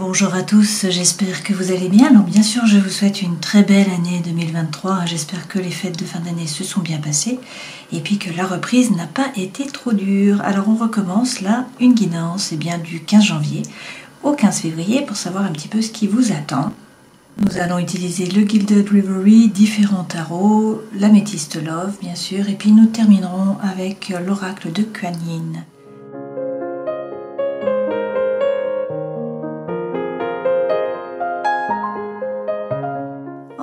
Bonjour à tous, j'espère que vous allez bien. Alors bien sûr, je vous souhaite une très belle année 2023. J'espère que les fêtes de fin d'année se sont bien passées et puis que la reprise n'a pas été trop dure. Alors on recommence là une guidance du 15 janvier au 15 février pour savoir un petit peu ce qui vous attend. Nous allons utiliser le Gilded Reverie, différents tarots, l'améthyste Love bien sûr, et puis nous terminerons avec l'oracle de Kuan Yin.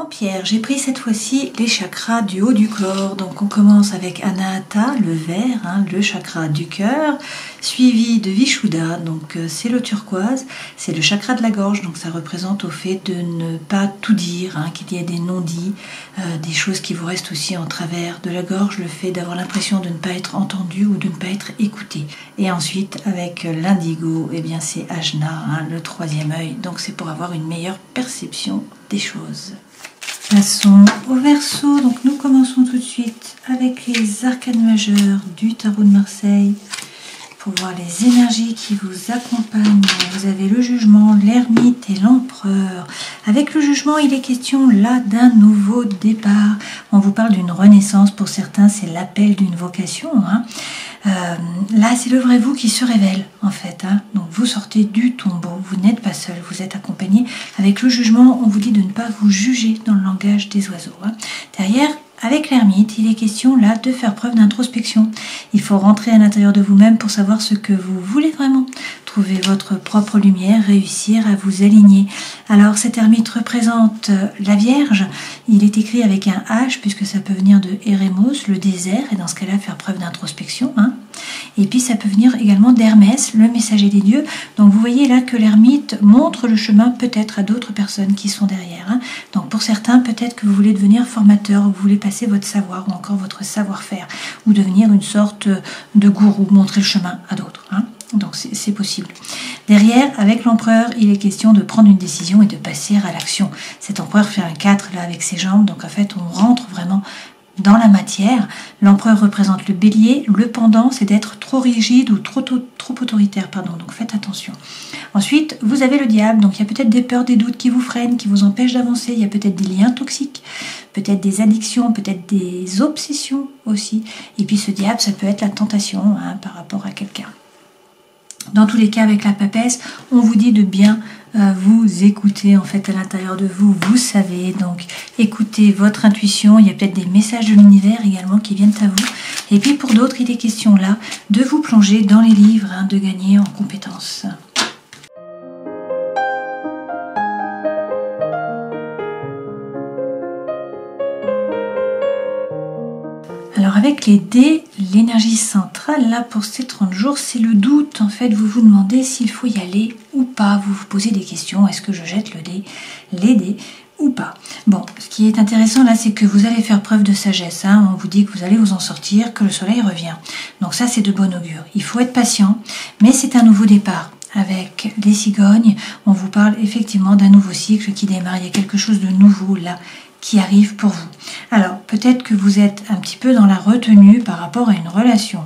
Pierre, j'ai pris cette fois-ci les chakras du haut du corps. Donc on commence avec Anahata, le vert, le chakra du cœur, suivi de Vishuddha, donc c'est le turquoise, c'est le chakra de la gorge, donc ça représente au fait de ne pas tout dire, qu'il y ait des non-dits, des choses qui vous restent aussi en travers de la gorge, le fait d'avoir l'impression de ne pas être entendu ou de ne pas être écouté. Et ensuite avec l'indigo, c'est Ajna, le troisième œil, donc c'est pour avoir une meilleure perception des choses. Passons au Verseau, donc nous commençons tout de suite avec les arcanes majeures du tarot de Marseille pour voir les énergies qui vous accompagnent. Vous avez le jugement, l'ermite et l'empereur. Avec le jugement, il est question là d'un nouveau départ. On vous parle d'une renaissance, pour certains c'est l'appel d'une vocation. Là c'est le vrai vous qui se révèle en fait. Donc vous sortez du tombeau, vous n'êtes pas seul, vous êtes accompagné. Avec le jugement, on vous dit de ne pas vous juger dans le langage des oiseaux. Derrière, avec l'ermite, il est question là de faire preuve d'introspection. Il faut rentrer à l'intérieur de vous-même pour savoir ce que vous voulez vraiment. Trouver votre propre lumière, réussir à vous aligner. Alors cet ermite représente la Vierge. Il est écrit avec un H puisque ça peut venir de Eremos, le désert, et dans ce cas-là faire preuve d'introspection. Et puis ça peut venir également d'Hermès, le messager des dieux. Donc vous voyez là que l'ermite montre le chemin peut-être à d'autres personnes qui sont derrière. Donc pour certains, peut-être que vous voulez devenir formateur, vous voulez passer votre savoir ou encore votre savoir-faire, ou devenir une sorte de gourou, montrer le chemin à d'autres. Donc c'est possible. Derrière, avec l'empereur, il est question de prendre une décision et de passer à l'action. Cet empereur fait un 4 là avec ses jambes, donc en fait on rentre vraiment dans la matière. L'empereur représente le bélier, le pendant c'est d'être trop rigide ou trop autoritaire, donc faites attention. Ensuite, vous avez le diable, donc il y a peut-être des peurs, des doutes qui vous freinent, qui vous empêchent d'avancer, il y a peut-être des liens toxiques, peut-être des addictions, peut-être des obsessions aussi, et puis ce diable ça peut être la tentation par rapport à quelqu'un. Dans tous les cas, avec la papesse, on vous dit de bien vous écouter en fait à l'intérieur de vous. Vous savez, donc écoutez votre intuition. Il y a peut-être des messages de l'univers également qui viennent à vous. Et puis pour d'autres, il est question là de vous plonger dans les livres, de gagner en compétences. Alors avec les dés, l'énergie centrale là pour ces 30 jours, c'est le doute. En fait, vous vous demandez s'il faut y aller ou pas. Vous vous posez des questions. Est-ce que je jette les dés ou pas? Bon, ce qui est intéressant là, c'est que vous allez faire preuve de sagesse. On vous dit que vous allez vous en sortir, que le soleil revient. Donc ça, c'est de bon augure. Il faut être patient, mais c'est un nouveau départ. Avec les cigognes, on vous parle effectivement d'un nouveau cycle qui démarre. Il y a quelque chose de nouveau là qui arrive pour vous. Alors, peut-être que vous êtes un petit peu dans la retenue par rapport à une relation.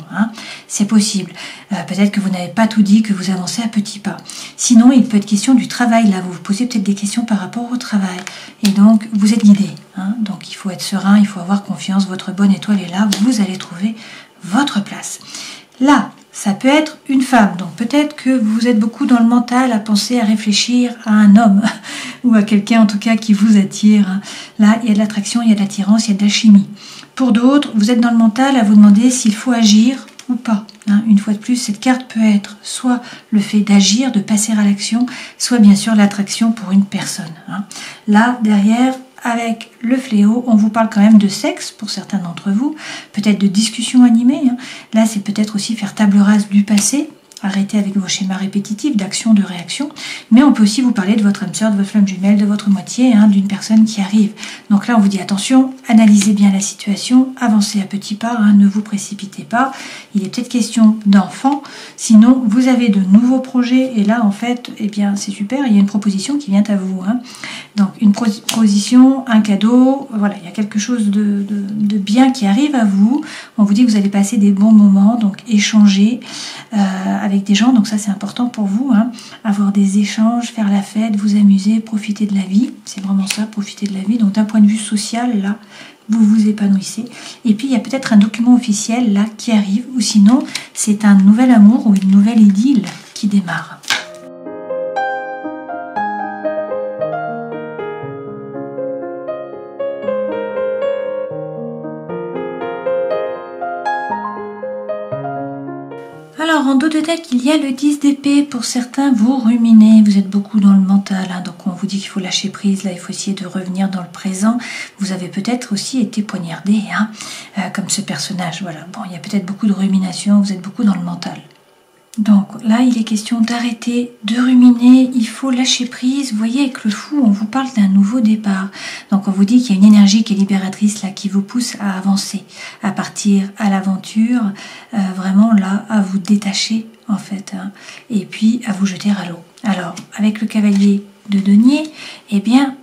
C'est possible. Peut-être que vous n'avez pas tout dit, que vous avancez à petits pas. Sinon, il peut être question du travail. Là, vous vous posez peut-être des questions par rapport au travail. Et donc, vous êtes guidé. Donc, il faut être serein, il faut avoir confiance. Votre bonne étoile est là. Vous allez trouver votre place. Là, ça peut être une femme, donc peut-être que vous êtes beaucoup dans le mental à penser, à réfléchir à un homme ou à quelqu'un en tout cas qui vous attire. Là, il y a de l'attraction, il y a de l'attirance, il y a de la chimie. Pour d'autres, vous êtes dans le mental à vous demander s'il faut agir ou pas. Une fois de plus, cette carte peut être soit le fait d'agir, de passer à l'action, soit bien sûr l'attraction pour une personne. Là, derrière, avec le fléau, on vous parle quand même de sexe pour certains d'entre vous, peut-être de discussions animées. Là, c'est peut-être aussi faire table rase du passé, arrêter avec vos schémas répétitifs d'action, de réaction, mais on peut aussi vous parler de votre âme sœur, de votre flamme jumelle, de votre moitié, d'une personne qui arrive. Donc là, on vous dit attention, analysez bien la situation, avancez à petits pas, ne vous précipitez pas. Il est peut-être question d'enfants, sinon vous avez de nouveaux projets, et là, en fait, c'est super, il y a une proposition qui vient à vous. Donc une proposition, un cadeau, voilà, il y a quelque chose de bien qui arrive à vous. On vous dit que vous allez passer des bons moments, donc échanger avec des gens, donc ça c'est important pour vous, hein. Avoir des échanges, faire la fête, vous amuser, profiter de la vie, c'est vraiment ça, profiter de la vie. Donc d'un point de vue social, là, vous vous épanouissez. Et puis il y a peut-être un document officiel là qui arrive, ou sinon c'est un nouvel amour ou une nouvelle idylle qui démarre. Alors, en dos de deck, il y a le 10 d'épée. Pour certains, vous ruminez, vous êtes beaucoup dans le mental, hein, donc on vous dit qu'il faut lâcher prise, là il faut essayer de revenir dans le présent. Vous avez peut-être aussi été poignardé, hein, comme ce personnage, voilà. Bon, il y a peut-être beaucoup de rumination, vous êtes beaucoup dans le mental. Donc là, il est question d'arrêter, de ruminer, il faut lâcher prise. Vous voyez, avec le fou, on vous parle d'un nouveau départ. Donc on vous dit qu'il y a une énergie qui est libératrice là, qui vous pousse à avancer, à partir à l'aventure, vraiment là, à vous détacher en fait, hein, et puis à vous jeter à l'eau. Alors, avec le cavalier de denier, eh bien,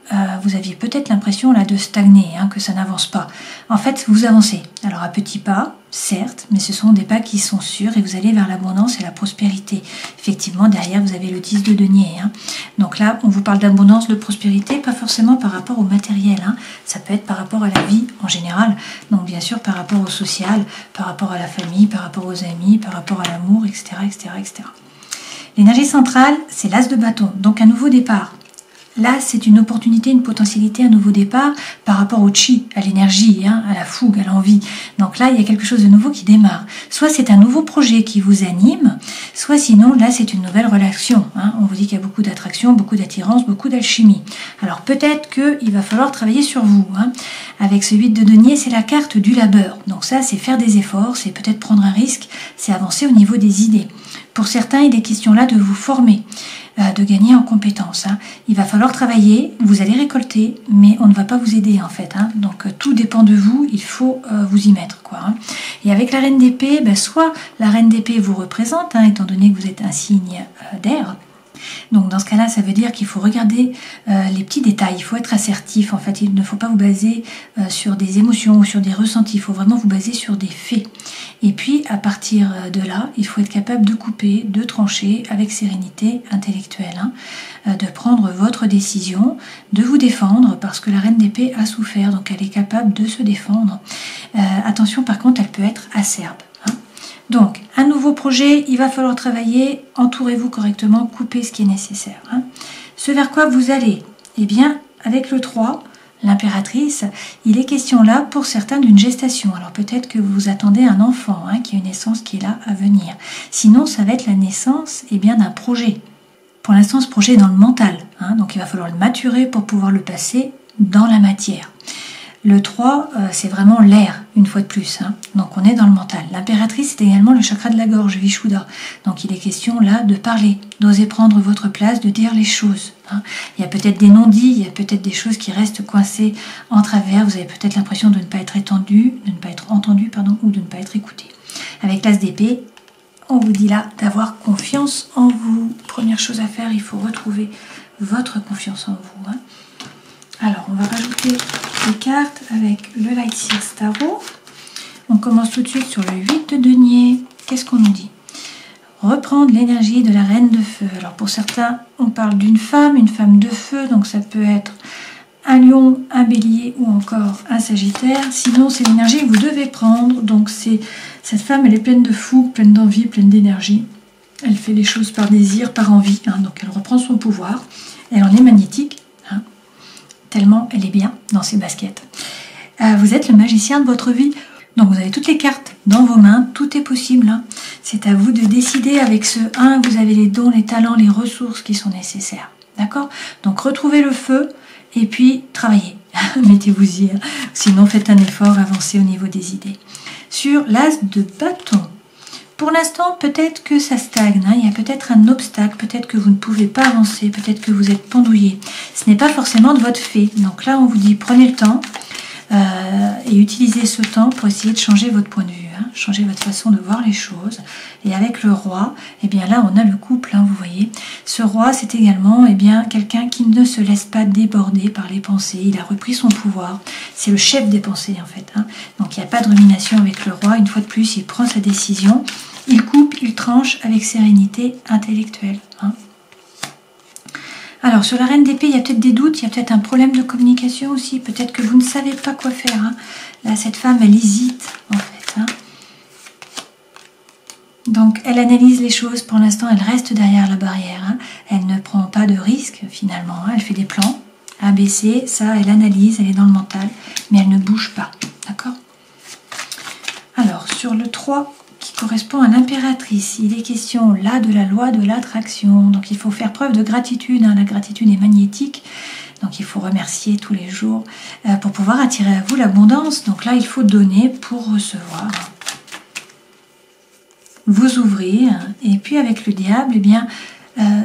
vous aviez peut-être l'impression là de stagner, hein, que ça n'avance pas. En fait, vous avancez. Alors à petits pas, certes, mais ce sont des pas qui sont sûrs et vous allez vers l'abondance et la prospérité. Effectivement, derrière, vous avez le 10 de denier, hein. Donc là, on vous parle d'abondance, de prospérité, pas forcément par rapport au matériel, hein. Ça peut être par rapport à la vie en général. Donc bien sûr, par rapport au social, par rapport à la famille, par rapport aux amis, par rapport à l'amour, etc., etc., etc. L'énergie centrale, c'est l'as de bâton, donc un nouveau départ. Là, c'est une opportunité, une potentialité, un nouveau départ par rapport au chi, à l'énergie, hein, à la fougue, à l'envie. Donc là, il y a quelque chose de nouveau qui démarre. Soit c'est un nouveau projet qui vous anime, soit sinon, là, c'est une nouvelle relation, hein. On vous dit qu'il y a beaucoup d'attraction, beaucoup d'attirance, beaucoup d'alchimie. Alors peut-être qu'il va falloir travailler sur vous, hein. Avec ce 8 de denier, c'est la carte du labeur. Donc ça, c'est faire des efforts, c'est peut-être prendre un risque, c'est avancer au niveau des idées. Pour certains, il est question là de vous former, de gagner en compétences, hein. Il va falloir travailler, vous allez récolter, mais on ne va pas vous aider en fait, hein. Donc tout dépend de vous, il faut vous y mettre, quoi, hein. Et avec la reine d'épée, ben, soit la reine d'épée vous représente, hein, étant donné que vous êtes un signe d'air. Donc dans ce cas-là, ça veut dire qu'il faut regarder les petits détails, il faut être assertif en fait, il ne faut pas vous baser sur des émotions ou sur des ressentis, il faut vraiment vous baser sur des faits. Et puis à partir de là, il faut être capable de couper, de trancher avec sérénité intellectuelle, hein, de prendre votre décision, de vous défendre parce que la reine d'épée a souffert, donc elle est capable de se défendre. Attention par contre, elle peut être acerbe. Donc, un nouveau projet, il va falloir travailler, entourez-vous correctement, coupez ce qui est nécessaire, hein. Ce vers quoi vous allez? Eh bien, avec le 3, l'impératrice, il est question là, pour certains, d'une gestation. Alors peut-être que vous attendez un enfant, hein, qui a une naissance qui est là à venir. Sinon, ça va être la naissance, eh bien, d'un projet. Pour l'instant, ce projet est dans le mental, hein, donc il va falloir le maturer pour pouvoir le passer dans la matière. Le 3, c'est vraiment l'air, une fois de plus, hein. Donc on est dans le mental. L'impératrice, c'est également le chakra de la gorge, Vishuddha. Donc il est question là de parler, d'oser prendre votre place, de dire les choses, hein. Il y a peut-être des non-dits, il y a peut-être des choses qui restent coincées en travers. Vous avez peut-être l'impression de ne pas être entendu, ou de ne pas être écouté. Avec l'as d'épée, on vous dit là d'avoir confiance en vous. Première chose à faire, il faut retrouver votre confiance en vous, hein. Alors, on va rajouter les cartes avec le Light Seers Tarot. On commence tout de suite sur le 8 de denier. Qu'est-ce qu'on nous dit? Reprendre l'énergie de la reine de feu. Alors, pour certains, on parle d'une femme, une femme de feu. Donc, ça peut être un lion, un bélier ou encore un sagittaire. Sinon, c'est l'énergie que vous devez prendre. Donc, cette femme, elle est pleine de fougue, pleine d'envie, pleine d'énergie. Elle fait les choses par désir, par envie, hein. Donc, elle reprend son pouvoir. Elle en est magnétique, hein. Tellement elle est bien dans ses baskets. Vous êtes le magicien de votre vie. Donc vous avez toutes les cartes dans vos mains, tout est possible, hein. C'est à vous de décider avec ce 1, vous avez les dons, les talents, les ressources qui sont nécessaires. D'accord? Donc retrouvez le feu et puis travaillez. Mettez-vous-y, hein. Sinon faites un effort, avancez au niveau des idées. Sur l'as de bâton. Pour l'instant, peut-être que ça stagne, hein. Il y a peut-être un obstacle, peut-être que vous ne pouvez pas avancer, peut-être que vous êtes pendouillé. Ce n'est pas forcément de votre fait. Donc là, on vous dit, prenez le temps et utilisez ce temps pour essayer de changer votre point de vue, hein, changer votre façon de voir les choses. Et avec le roi, eh bien là, on a le couple, hein, vous voyez. Ce roi, c'est également eh bien quelqu'un qui ne se laisse pas déborder par les pensées. Il a repris son pouvoir. C'est le chef des pensées, en fait, hein. Donc il n'y a pas de rumination avec le roi. Une fois de plus, il prend sa décision. Il coupe, il tranche avec sérénité intellectuelle. Hein. Alors, sur la reine d'épée, il y a peut-être des doutes, il y a peut-être un problème de communication aussi. Peut-être que vous ne savez pas quoi faire. Hein. Là, cette femme, elle hésite, en fait. Hein. Donc, elle analyse les choses. Pour l'instant, elle reste derrière la barrière. Hein. Elle ne prend pas de risque, finalement. Hein. Elle fait des plans. A, B, C, ça, elle analyse, elle est dans le mental. Mais elle ne bouge pas. D'accord? Alors, sur le 3, qui correspond à l'impératrice, il est question, là, de la loi de l'attraction. Donc, il faut faire preuve de gratitude. Hein. La gratitude est magnétique. Donc, il faut remercier tous les jours pour pouvoir attirer à vous l'abondance. Donc là, il faut donner pour recevoir. Vous ouvrez, et puis avec le diable, eh bien,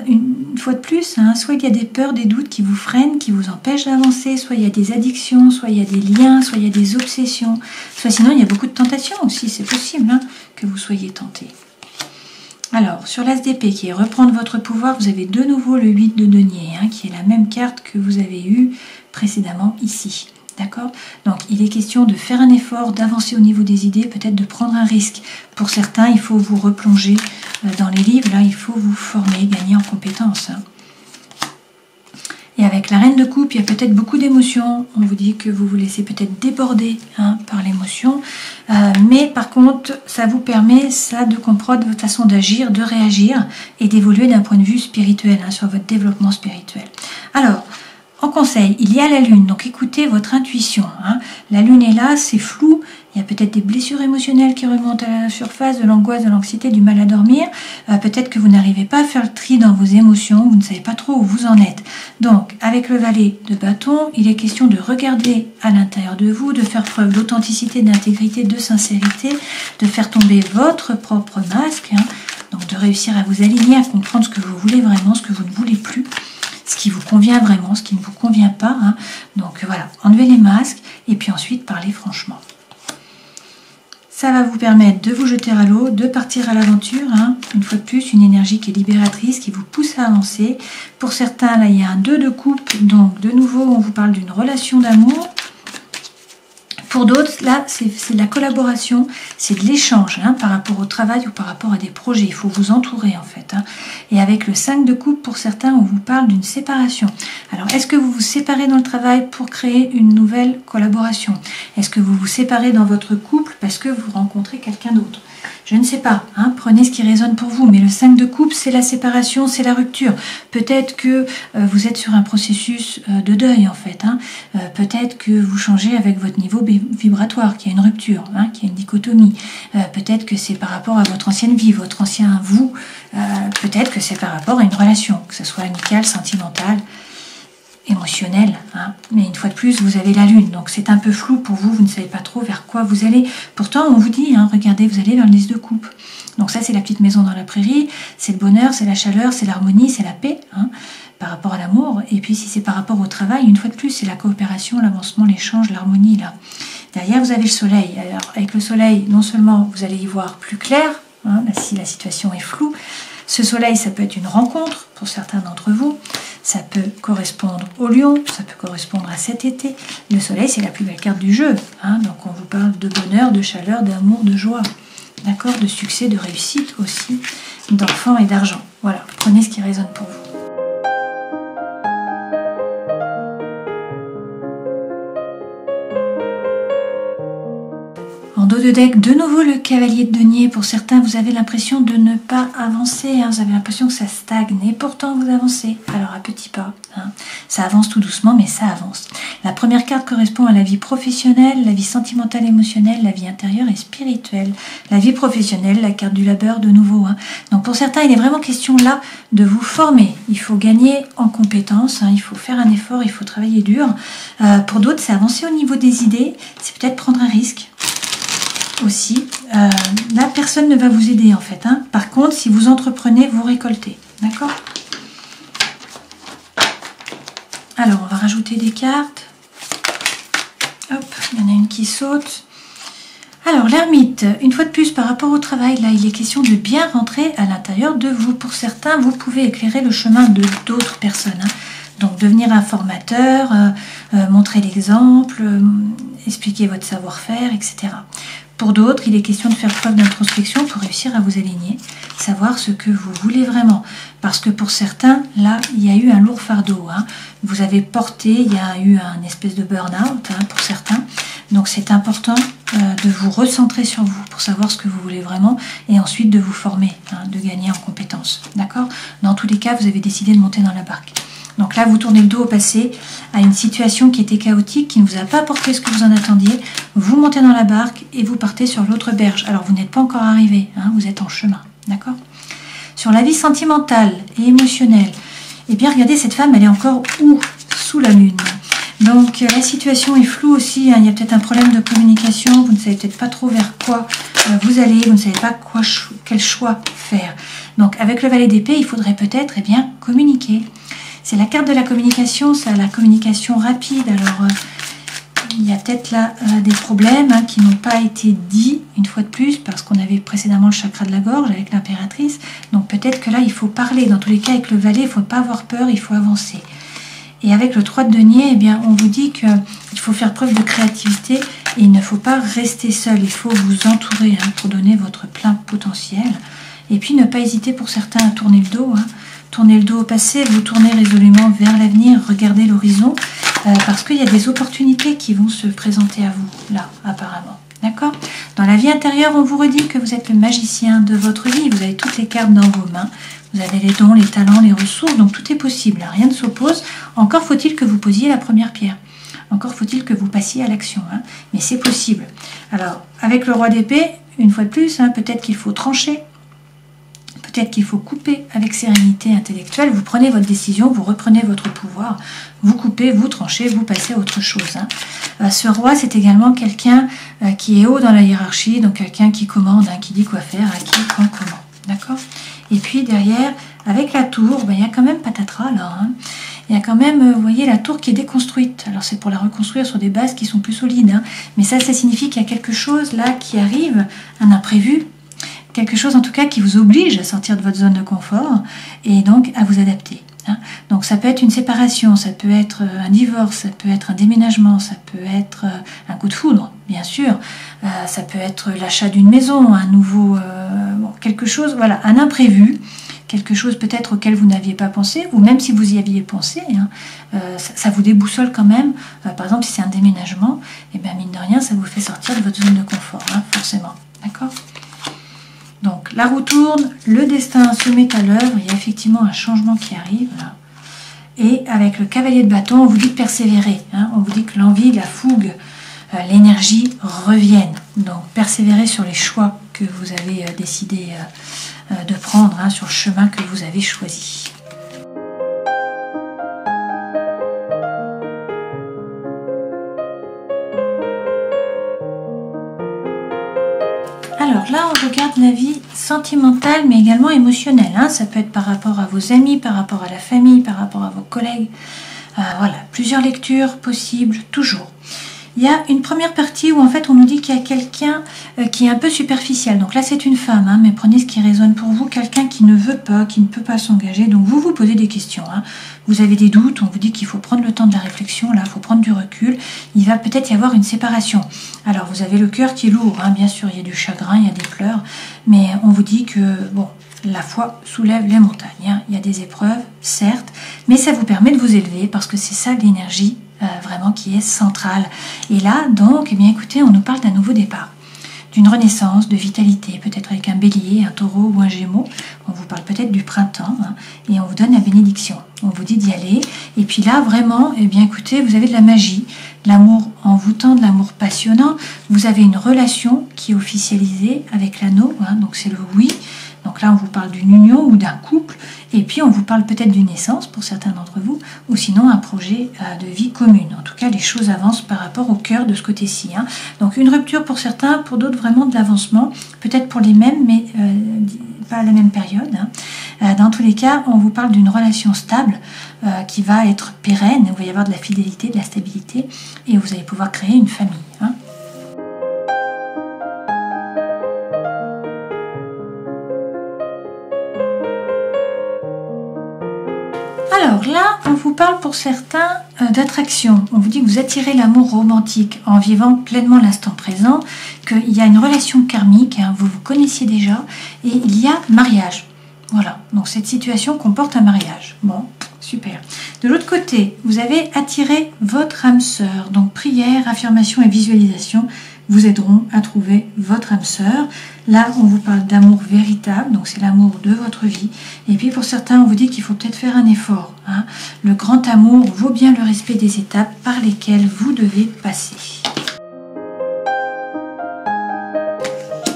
une fois de plus, hein, soit il y a des peurs, des doutes qui vous freinent, qui vous empêchent d'avancer, soit il y a des addictions, soit il y a des liens, soit il y a des obsessions, soit sinon il y a beaucoup de tentations aussi, c'est possible hein, que vous soyez tenté. Alors, sur l'as d'épée qui est reprendre votre pouvoir, vous avez de nouveau le 8 de denier, hein, qui est la même carte que vous avez eue précédemment ici. D'accord? Donc, il est question de faire un effort, d'avancer au niveau des idées, peut-être de prendre un risque. Pour certains, il faut vous replonger dans les livres. Là, il faut vous former, gagner en compétences. Hein. Et avec la reine de coupe, il y a peut-être beaucoup d'émotions. On vous dit que vous vous laissez peut-être déborder hein, par l'émotion. Mais par contre, ça vous permet ça de comprendre votre façon d'agir, de réagir et d'évoluer d'un point de vue spirituel, hein, sur votre développement spirituel. Alors, en conseil, il y a la lune, donc écoutez votre intuition. Hein. La lune est là, c'est flou, il y a peut-être des blessures émotionnelles qui remontent à la surface, de l'angoisse, de l'anxiété, du mal à dormir. Peut-être que vous n'arrivez pas à faire le tri dans vos émotions, vous ne savez pas trop où vous en êtes. Donc, avec le valet de bâton, il est question de regarder à l'intérieur de vous, de faire preuve d'authenticité, d'intégrité, de sincérité, de faire tomber votre propre masque, hein. Donc de réussir à vous aligner, à comprendre ce que vous voulez vraiment, ce que vous ne voulez plus. Ce qui vous convient vraiment, ce qui ne vous convient pas. Hein. Donc voilà, enlevez les masques et puis ensuite parlez franchement. Ça va vous permettre de vous jeter à l'eau, de partir à l'aventure. Hein. Une fois de plus, une énergie qui est libératrice, qui vous pousse à avancer. Pour certains, là, il y a un 2 de coupe. Donc de nouveau, on vous parle d'une relation d'amour. Pour d'autres, là, c'est de la collaboration, c'est de l'échange hein, par rapport au travail ou par rapport à des projets. Il faut vous entourer en fait. Hein. Et avec le 5 de coupe, pour certains, on vous parle d'une séparation. Alors, est-ce que vous vous séparez dans le travail pour créer une nouvelle collaboration? Est-ce que vous vous séparez dans votre couple parce que vous rencontrez quelqu'un d'autre? Je ne sais pas, hein, prenez ce qui résonne pour vous, mais le 5 de coupe, c'est la séparation, c'est la rupture. Peut-être que vous êtes sur un processus de deuil, en fait. Hein. Peut-être que vous changez avec votre niveau vibratoire, qu'il y a une rupture, hein, qu'il y a une dichotomie. Peut-être que c'est par rapport à votre ancienne vie, votre ancien vous. Peut-être que c'est par rapport à une relation, que ce soit amicale, sentimentale, émotionnel, hein. Mais une fois de plus, vous avez la lune, donc c'est un peu flou pour vous, vous ne savez pas trop vers quoi vous allez. Pourtant, on vous dit, hein, regardez, vous allez vers le 10 de coupe. Donc ça, c'est la petite maison dans la prairie, c'est le bonheur, c'est la chaleur, c'est l'harmonie, c'est la paix, hein, par rapport à l'amour. Et puis si c'est par rapport au travail, une fois de plus, c'est la coopération, l'avancement, l'échange, l'harmonie, là. Derrière, vous avez le soleil. Alors, avec le soleil, non seulement vous allez y voir plus clair, hein, si la situation est floue, ce soleil, ça peut être une rencontre pour certains d'entre vous. Ça peut correspondre au lion, ça peut correspondre à cet été. Le soleil, c'est la plus belle carte du jeu. Hein, donc on vous parle de bonheur, de chaleur, d'amour, de joie. D'accord, de succès, de réussite aussi, d'enfants et d'argent. Voilà, prenez ce qui résonne pour vous. En dos de deck, de nouveau le cavalier de denier. Pour certains, vous avez l'impression de ne pas avancer. Hein. Vous avez l'impression que ça stagne. Et pourtant, vous avancez. Alors, à petits pas. Hein. Ça avance tout doucement, mais ça avance. La première carte correspond à la vie professionnelle, la vie sentimentale, émotionnelle, la vie intérieure et spirituelle. La vie professionnelle, la carte du labeur de nouveau. Hein. Donc, pour certains, il est vraiment question là de vous former. Il faut gagner en compétences. Hein. Il faut faire un effort. Il faut travailler dur. Pour d'autres, c'est avancer au niveau des idées. C'est peut-être prendre un risque. Aussi, là personne ne va vous aider en fait. Hein. Par contre, si vous entreprenez, vous récoltez. D'accord? Alors, on va rajouter des cartes. Hop, il y en a une qui saute. Alors, l'ermite, une fois de plus, par rapport au travail, là, il est question de bien rentrer à l'intérieur de vous. Pour certains, vous pouvez éclairer le chemin de d'autres personnes. Hein. Donc, devenir un formateur, montrer l'exemple, expliquer votre savoir-faire, etc. Pour d'autres, il est question de faire preuve d'introspection pour réussir à vous aligner, savoir ce que vous voulez vraiment. Parce que pour certains, là, il y a eu un lourd fardeau. Hein. Vous avez porté, il y a eu un espèce de burn-out pour certains. Donc c'est important de vous recentrer sur vous pour savoir ce que vous voulez vraiment et ensuite de vous former, de gagner en compétences. D'accord? Dans tous les cas, vous avez décidé de monter dans la barque. Donc là, vous tournez le dos au passé, à une situation qui était chaotique, qui ne vous a pas apporté ce que vous en attendiez. Vous montez dans la barque et vous partez sur l'autre berge. Alors, vous n'êtes pas encore arrivé, vous êtes en chemin, d'accord? Sur la vie sentimentale et émotionnelle, eh bien, regardez, cette femme, elle est encore où? Sous la lune. Donc, la situation est floue aussi. Il y a peut-être un problème de communication. Vous ne savez peut-être pas trop vers quoi vous allez. Vous ne savez pas quel choix faire. Donc, avec le valet d'épée, il faudrait peut-être communiquer. C'est la carte de la communication, c'est la communication rapide. Alors, il y a peut-être là des problèmes qui n'ont pas été dits, une fois de plus, parce qu'on avait précédemment le chakra de la gorge avec l'impératrice. Donc, peut-être que là, il faut parler. Dans tous les cas, avec le valet, il ne faut pas avoir peur, il faut avancer. Et avec le 3 de denier, eh bien, on vous dit qu'il faut faire preuve de créativité et il ne faut pas rester seul. Il faut vous entourer pour donner votre plein potentiel. Et puis, ne pas hésiter pour certains à tourner le dos. Tournez le dos au passé, vous tournez résolument vers l'avenir, regardez l'horizon, parce qu'il y a des opportunités qui vont se présenter à vous, là, apparemment. D'accord? Dans la vie intérieure, on vous redit que vous êtes le magicien de votre vie, vous avez toutes les cartes dans vos mains, vous avez les dons, les talents, les ressources, donc tout est possible, rien ne s'oppose. Encore faut-il que vous posiez la première pierre. Encore faut-il que vous passiez à l'action, mais c'est possible. Alors, avec le roi d'épée, une fois de plus, peut-être qu'il faut trancher. Peut-être qu'il faut couper avec sérénité intellectuelle. Vous prenez votre décision, vous reprenez votre pouvoir, vous coupez, vous tranchez, vous passez à autre chose. Ce roi, c'est également quelqu'un qui est haut dans la hiérarchie, donc quelqu'un qui commande, qui dit quoi faire, à qui, quand, comment. D'accord? Et puis derrière, avec la tour, il y a quand même patatras là. Il y a quand même, vous voyez, la tour qui est déconstruite. Alors c'est pour la reconstruire sur des bases qui sont plus solides. Mais ça signifie qu'il y a quelque chose là qui arrive, un imprévu. Quelque chose en tout cas qui vous oblige à sortir de votre zone de confort et donc à vous adapter. Donc ça peut être une séparation, ça peut être un divorce, ça peut être un déménagement, ça peut être un coup de foudre, bien sûr. Ça peut être l'achat d'une maison, un nouveau... quelque chose, voilà, un imprévu, quelque chose peut-être auquel vous n'aviez pas pensé, ou même si vous y aviez pensé, ça vous déboussole quand même. Par exemple, si c'est un déménagement, et bien mine de rien, ça vous fait sortir de votre zone de confort, forcément. D'accord ? Donc, la roue tourne, le destin se met à l'œuvre, il y a effectivement un changement qui arrive. Là. Et avec le cavalier de bâton, on vous dit de persévérer. On vous dit que l'envie, la fougue, l'énergie reviennent. Donc, persévérez sur les choix que vous avez décidé de prendre, sur le chemin que vous avez choisi. Alors là, on regarde la vie sentimentale, mais également émotionnelle. Ça peut être par rapport à vos amis, par rapport à la famille, par rapport à vos collègues. Voilà, plusieurs lectures possibles, toujours. Il y a une première partie où en fait on nous dit qu'il y a quelqu'un qui est un peu superficiel. Donc là c'est une femme, mais prenez ce qui résonne pour vous. Quelqu'un qui ne veut pas, qui ne peut pas s'engager. Donc vous vous posez des questions. Vous avez des doutes, on vous dit qu'il faut prendre le temps de la réflexion. Là, il faut prendre du recul. Il va peut-être y avoir une séparation. Alors vous avez le cœur qui est lourd, bien sûr, il y a du chagrin, il y a des pleurs. Mais on vous dit que, bon, la foi soulève les montagnes. Il y a des épreuves, certes, mais ça vous permet de vous élever parce que c'est ça l'énergie vraiment qui est centrale. Et là, donc, eh bien, écoutez, on nous parle d'un nouveau départ, d'une renaissance, de vitalité, peut-être avec un bélier, un taureau ou un gémeau. On vous parle peut-être du printemps et on vous donne la bénédiction. On vous dit d'y aller. Et puis là, vraiment, eh bien, écoutez, vous avez de la magie, de l'amour envoûtant, de l'amour passionnant. Vous avez une relation qui est officialisée avec l'anneau, donc c'est le oui. Donc là, on vous parle d'une union ou d'un couple, et puis on vous parle peut-être d'une naissance pour certains d'entre vous, ou sinon un projet de vie commune. En tout cas, les choses avancent par rapport au cœur de ce côté-ci. Donc une rupture pour certains, pour d'autres vraiment de l'avancement, peut-être pour les mêmes, mais pas à la même période. Dans tous les cas, on vous parle d'une relation stable qui va être pérenne, il va y avoir de la fidélité, de la stabilité, et vous allez pouvoir créer une famille. Alors Alors là, on vous parle pour certains d'attraction. On vous dit que vous attirez l'amour romantique en vivant pleinement l'instant présent, qu'il y a une relation karmique, hein, vous vous connaissiez déjà, et il y a mariage. Voilà, donc cette situation comporte un mariage. Bon, super. De l'autre côté, vous avez attiré votre âme sœur. Donc prière, affirmation et visualisation vous aideront à trouver votre âme sœur. Là, on vous parle d'amour véritable, donc c'est l'amour de votre vie. Et puis pour certains, on vous dit qu'il faut peut-être faire un effort. Hein. Le grand amour vaut bien le respect des étapes par lesquelles vous devez passer.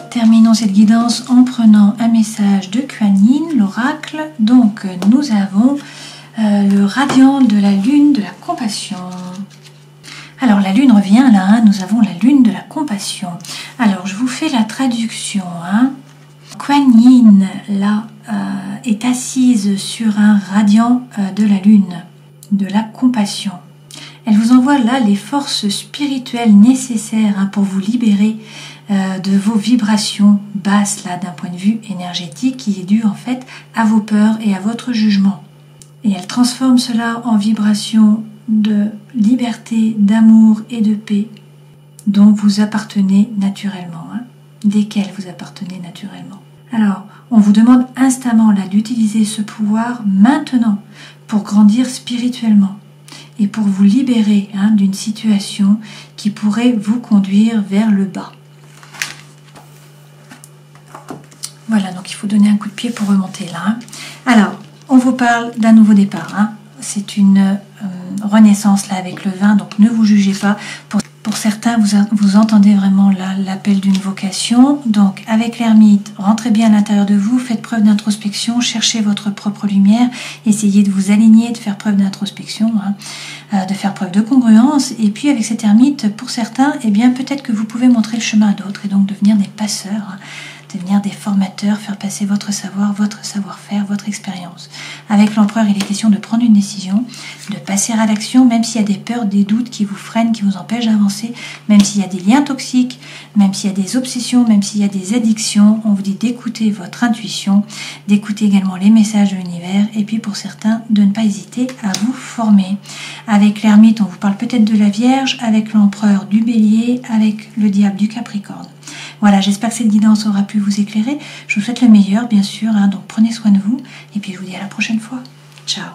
Terminons cette guidance en prenant un message de Kuan Yin, l'oracle. Donc nous avons le radiant de la lune de la compassion. Alors la lune revient là, hein, nous avons la lune de la compassion. Alors je vous fais la traduction. Hein. Kuan Yin là est assise sur un radiant de la lune, de la compassion. Elle vous envoie là les forces spirituelles nécessaires hein, pour vous libérer de vos vibrations basses là d'un point de vue énergétique qui est dû en fait à vos peurs et à votre jugement. Et elle transforme cela en vibrations de liberté, d'amour et de paix dont vous appartenez naturellement, hein, desquelles vous appartenez naturellement. Alors, on vous demande instamment là d'utiliser ce pouvoir maintenant pour grandir spirituellement et pour vous libérer hein, d'une situation qui pourrait vous conduire vers le bas. Voilà, donc il faut donner un coup de pied pour remonter là. Hein. Alors, on vous parle d'un nouveau départ. Hein. C'est une renaissance là avec le vin, donc ne vous jugez pas. Pour certains, vous entendez vraiment là l'appel d'une vocation. Donc avec l'ermite, rentrez bien à l'intérieur de vous, faites preuve d'introspection, cherchez votre propre lumière, essayez de vous aligner, de faire preuve d'introspection, hein, de faire preuve de congruence. Et puis avec cet ermite, pour certains, eh bien peut-être que vous pouvez montrer le chemin à d'autres et donc devenir des passeurs. Hein, devenir des formateurs, faire passer votre savoir, votre savoir-faire, votre expérience. Avec l'empereur, il est question de prendre une décision, de passer à l'action, même s'il y a des peurs, des doutes qui vous freinent, qui vous empêchent d'avancer, même s'il y a des liens toxiques, même s'il y a des obsessions, même s'il y a des addictions. On vous dit d'écouter votre intuition, d'écouter également les messages de l'univers, et puis pour certains, de ne pas hésiter à vous former. Avec l'ermite, on vous parle peut-être de la Vierge, avec l'empereur du Bélier, avec le diable du Capricorne. Voilà, j'espère que cette guidance aura pu vous éclairer. Je vous souhaite le meilleur, bien sûr, hein, donc prenez soin de vous. Et puis je vous dis à la prochaine fois. Ciao.